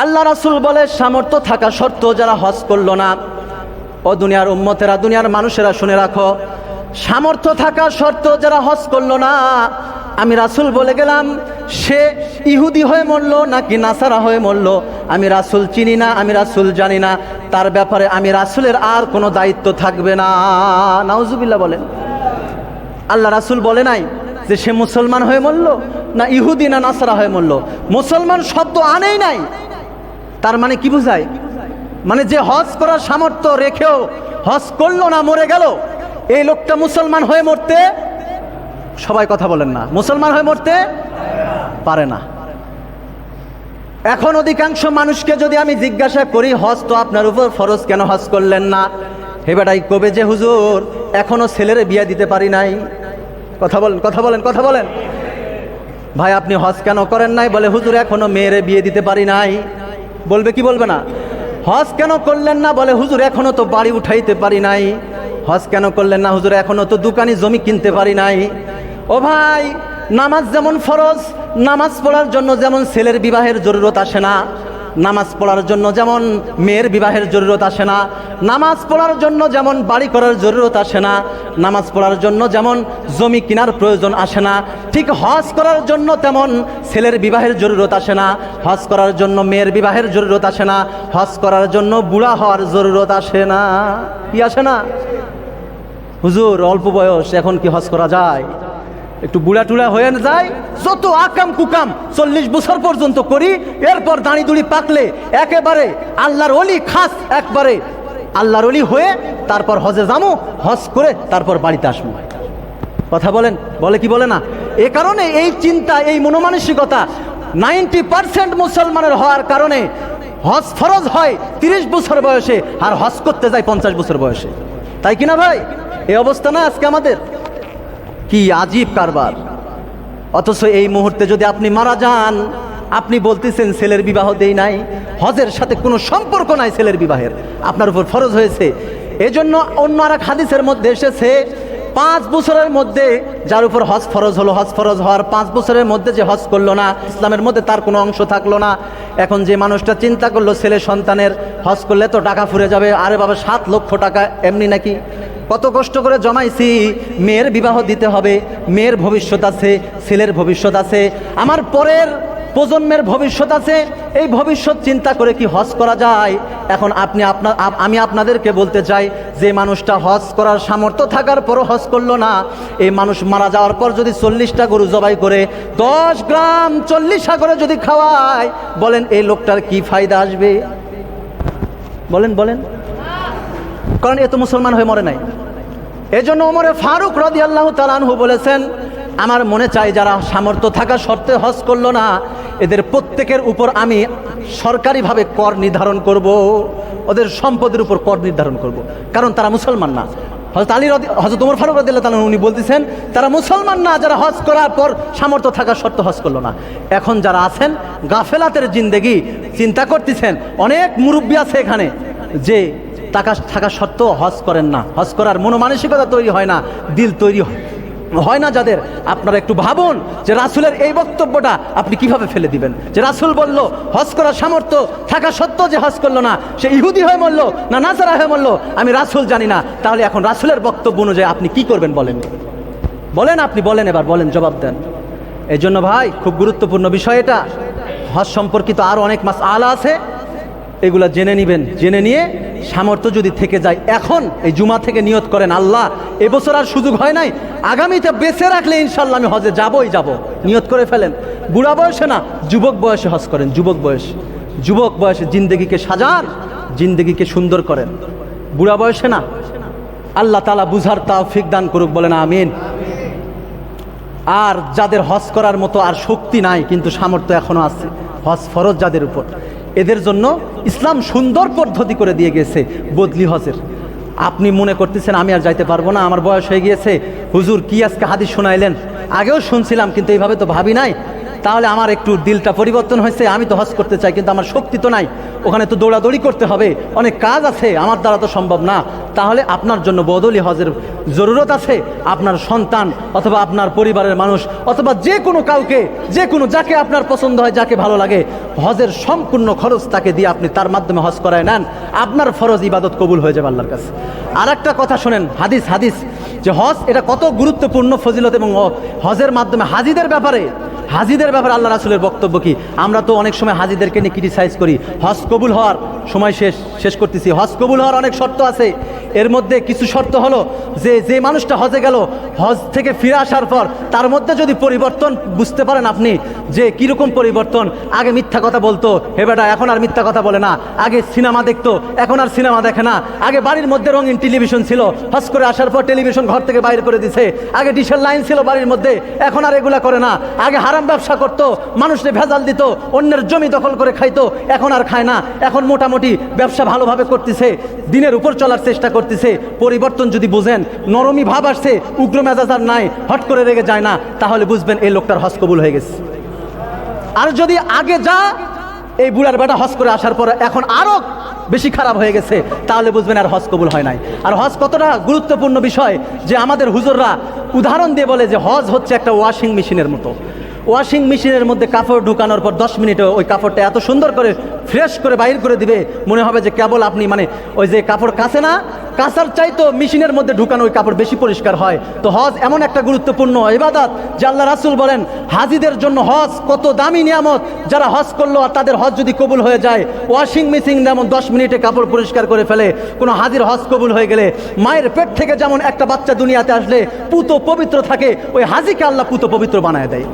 আল্লাহ রাসূল বলে সামর্থ্য থাকা সত্ত্বেও যারা হজ করলো না, ও দুনিয়ার উম্মতেরা, দুনিয়ার মানুষেরা শুনে রাখো, সামর্থ্য থাকা সত্ত্বেও যারা হজ করলো না, আমি রাসূল বলে গেলাম সে ইহুদি হয়ে মরলো নাকি নাসারা হয়ে মরলো, আমি রাসূল চিনি না, আমি রাসূল জানি না, তার ব্যাপারে আমি রাসূলের আর কোনো দায়িত্ব থাকবে না। নাউজুবিল্লাহ বলেন। আল্লাহ রাসূল বলে নাই যে সে মুসলমান হয়ে মরলো না ইহুদি না নাসারা হয়ে মরলো, মুসলমান শব্দ আনেই নাই। তার মানে কি বোঝায়? মানে যে হজ করার সামর্থ্য রেখেও হজ করলো না, মরে গেল, এই লোকটা মুসলমান হয়ে মরতে, সবাই কথা বলেন না, মুসলমান হয়ে মরতে পারে না। এখন অধিকাংশ মানুষকে যদি আমি জিজ্ঞাসা করি হজ তো আপনার উপর ফরজ, কেন হজ করলেন না, হে বেটাই কবে যে হুজুর এখনো ছেলের বিয়ে দিতে পারি নাই। কথা বলেন, কথা বলেন, কথা বলেন। ভাই আপনি হজ কেন করেন নাই? বলে হুজুর এখনো মেয়েরে বিয়ে দিতে পারি নাই। বলবে কি বলবে না? হজ কেন করলেন না? বলে হুজুর এখনো তো বাড়ি উঠাইতে পারি নাই। হজ কেন করলেন না? হুজুর এখনো তো দোকানি জমি কিনতে পারি নাই। ও ভাই, নামাজ যেমন ফরজ, নামাজ পড়ার জন্য যেমন ছেলের বিবাহের জরুরত আসে না, নামাজ পড়ার জন্য যেমন মেয়ের বিবাহের জরুরত আসে না, নামাজ পড়ার জন্য যেমন বাড়ি করার জরুরত আসে না, নামাজ পড়ার জন্য যেমন জমি কেনার প্রয়োজন আসে না, ঠিক হজ করার জন্য তেমন ছেলের বিবাহের জরুরত আসে না, হজ করার জন্য মেয়ের বিবাহের জরুরত আসে না, হজ করার জন্য বুড়া হওয়ার জরুরত আসে না। কি আসে না? হুজুর অল্প বয়স, এখন কি হজ করা যায়? একটু বুড়া টুড়া হয়ে যায়, যত আকাম কুকাম 40 বছর পর্যন্ত করি, এরপর দাড়ি দুড়ি পাকলে একেবারে আল্লাহর ওলি, খাস একবারে আল্লাহর ওলি হয়ে তারপর হজে যাবো, হজ করে তারপর বাড়িতে আসবো। কথা বলেন, বলে কি বলে না? এ কারণে এই চিন্তা, এই মনোমানসিকতা 90% মুসলমানের হওয়ার কারণে হজ ফরজ হয় 30 বছর বয়সে, আর হজ করতে যায় 50 বছর বয়সে। তাই কিনা ভাই? এই অবস্থা না আজকে আমাদের? কি আজীব কারবার। অথচ এই মুহূর্তে যদি আপনি মারা যান, আপনি বলতেছেন ছেলের বিবাহ দেই নাই, হজের সাথে কোনো সম্পর্ক নাই ছেলের বিবাহের, আপনার উপর ফরজ হয়েছে। এজন্য অন্য আর এক হাদিসের মধ্যে এসেছে 5 বছরের মধ্যে যার উপর হজ ফরজ হলো, হজ ফরজ হওয়ার 5 বছরের মধ্যে যে হজ করলো না, ইসলামের মধ্যে তার কোনো অংশ থাকলো না। এখন যে মানুষটা চিন্তা করলো ছেলে সন্তানের হজ করলে তো টাকা ফুরে যাবে, আরে বাবা 7 লক্ষ টাকা এমনি নাকি? কত কষ্ট করে জমাইছি, মেয়ের বিবাহ দিতে হবে, মেয়ের ভবিষ্যৎ আছে, ছেলের ভবিষ্যৎ আছে, আমার পরের প্রজন্মের ভবিষ্যৎ আছে, এই ভবিষ্যৎ চিন্তা করে কি হজ করা যায়? এখন আমি আপনাদেরকে বলতে চাই, যে মানুষটা হজ করার সামর্থ্য থাকার পরও হজ করলো না, এই মানুষ মারা যাওয়ার পর যদি 40টা গরু জবাই করে 10 গ্রাম 40 করে যদি খাওয়ায়, বলেন এই লোকটার কি ফায়দা আসবে? বলেন বলেন। কারণ এ তো মুসলমান হয়ে মরে নাই। এজন্য ওমরে ফারুক রাদিয়াল্লাহু তাআলা আনহু বলেছেন, আমার মনে চাই যারা সামর্থ্য থাকা সত্ত্বেও হজ করলো না, এদের প্রত্যেকের উপর আমি সরকারিভাবে কর নির্ধারণ করব, ওদের সম্পদের উপর কর নির্ধারণ করব, কারণ তারা মুসলমান না। হযরত ওমর ফারুক রাদিয়াল্লাহু তাআলা উনি বলতেছেন তারা মুসলমান না, যারা হজ করার পর সামর্থ্য থাকা সত্ত্বেও হজ করলো না। এখন যারা আছেন গাফেলাতের জিন্দেগি চিন্তা করতেছেন, অনেক মুরব্বী আছে এখানে যে টাকা থাকা সত্ত্বেও হজ করেন না, হজ করার মনোমানসিকতা তৈরি হয় না, দিল তৈরি হয় না যাদের। আপনারা একটু ভাবুন যে রাসূলের এই বক্তব্যটা আপনি কিভাবে ফেলে দিবেন, যে রাসূল বলল হজ করার সামর্থ্য থাকা সত্ত্বেও যে হজ করলো না, সে ইহুদি হয়ে মরলো না নাসারা হয়ে মরলো, আমি রাসূল জানি না। তাহলে এখন রাসূলের বক্তব্য অনুযায়ী আপনি কি করবেন বলেন? বলেন, আপনি বলেন, এবার বলেন, জবাব দেন। এই জন্য ভাই খুব গুরুত্বপূর্ণ বিষয় এটা। হজ সম্পর্কিত আরও অনেক মাসআলা আছে, এগুলা জেনে নেবেন। জেনে নিয়ে সামর্থ্য যদি থেকে যায়, এখন এই জুমা থেকে নিয়ত করেন, আল্লাহ এবছর আর সুযোগ হয় নাই, আগামীতে বেঁচে রাখলে ইনশাল্লাহ আমি হজে যাবই যাব, নিয়ত করে ফেলেন। বুড়া বয়সে না, যুবক বয়সে হজ করেন। যুবক বয়সে জিন্দেগিকে সাজান, জিন্দেগিকে সুন্দর করেন, বুড়া বয়সে না। আল্লাহ তাআলা বুঝার তৌফিক দান করুক, বলেন আমিন। আর যাদের হজ করার মতো আর শক্তি নাই কিন্তু সামর্থ্য এখনো আছে, হজ ফরজ যাদের উপর, এদের জন্য ইসলাম সুন্দর পদ্ধতি করে দিয়ে গেছে বদলি হজের। আপনি মনে করতেছেন আমি আর যাইতে পারবো না, আমার বয়স হয়ে গিয়েছে, হুজুর কি আজকে হাদিস শোনাইলেন, আগেও শুনছিলাম কিন্তু এইভাবে তো ভাবি নাই, তাহলে আমার একটু দিলটা পরিবর্তন হয়েছে, আমি তো হজ করতে চাই কিন্তু আমার শক্তি তো নাই, ওখানে তো দৌড়াদৌড়ি করতে হবে, অনেক কাজ আছে, আমার দ্বারা তো সম্ভব না। তাহলে আপনার জন্য বদলি হজের জরুরত আছে। আপনার সন্তান অথবা আপনার পরিবারের মানুষ অথবা যে কোনো কাউকে, যে কোনো যাকে আপনার পছন্দ হয়, যাকে ভালো লাগে, হজের সম্পূর্ণ খরচ তাকে দিয়ে আপনি তার মাধ্যমে হজ করায় নেন, আপনার ফরজ ইবাদত কবুল হয়ে যাবে আল্লাহর কাছে। আর একটা কথা শোনেন, হাদিস যে হজ এটা কত গুরুত্বপূর্ণ ফজিলত, এবং হজের মাধ্যমে হাজিদের ব্যাপারে আল্লাহ রাসূলের বক্তব্য কি। আমরা তো অনেক সময় হাজিদেরকে নিয়ে ক্রিটিসাইজ করি। হজ কবুল হওয়ার সময় শেষ করতেছি। হজ কবুল হওয়ার অনেক শর্ত আছে। এর মধ্যে কিছু শর্ত হলো যে মানুষটা হজে গেল, হজ থেকে ফিরে আসার পর তার মধ্যে যদি পরিবর্তন বুঝতে পারেন আপনি যে কীরকম পরিবর্তন, আগে মিথ্যা কথা বলতো, হে বেটা এখন আর মিথ্যা কথা বলে না, আগে সিনেমা দেখতো এখন আর সিনেমা দেখে না, আগে বাড়ির মধ্যে রঙিন টেলিভিশন ছিল, হজ করে আসার পর টেলিভিশন ঘর থেকে বাইরে করে দিছে, আগে ডিশের লাইন ছিল বাড়ির মধ্যে, এখন আর এগুলা করে না, আগে হারাম ব্যবসা করতো, মানুষকে ভেজাল দিত, অন্যের জমি দখল করে খাইতো, এখন আর খায় না, এখন মোটামুটি ব্যবসা ভালোভাবে করতেছে, দিনের উপর চলার চেষ্টা করতেছে। পরিবর্তন যদি বুঝেন, নরমী ভাব আসছে, উগ্র মেজাজ আর নাই, হট করে রেগে যায় না, তাহলে বুঝবেন এই লোকটার হজ কবুল হয়ে গেছে। আর যদি আগে যা এই বুড়ার বেটা হজ করে আসার পর এখন আরো বেশি খারাপ হয়ে গেছে, তাহলে বুঝবেন আর হজ কবুল হয় নাই। আর হজ কতটা গুরুত্বপূর্ণ বিষয় যে আমাদের হুজুররা উদাহরণ দিয়ে বলে যে হজ হচ্ছে একটা ওয়াশিং মেশিনের মতো। ওয়াশিং মেশিনের মধ্যে কাপড় ঢুকানোর পর 10 মিনিটে ওই কাপড়টা এত সুন্দর করে ফ্রেশ করে বাইর করে দিবে, মনে হবে যে কেবল আপনি ওই যে কাপড় কাচে না, কাচার চাইতো মেশিনের মধ্যে ঢুকানো ওই কাপড় বেশি পরিষ্কার হয়। তো হজ এমন একটা গুরুত্বপূর্ণ ইবাদত যে আল্লাহ রাসূল বলেন হাজিদের জন্য হজ কত দামি নিয়ামত, যারা হজ করলো আর তাদের হজ যদি কবুল হয়ে যায়, ওয়াশিং মেশিন যেমন 10 মিনিটে কাপড় পরিষ্কার করে ফেলে, কোনো হাজির হজ কবুল হয়ে গেলে মায়ের পেট থেকে যেমন একটা বাচ্চা দুনিয়াতে আসলে পুত পবিত্র থাকে, ওই হাজিকে আল্লাহ পুত পবিত্র বানায় দেয়।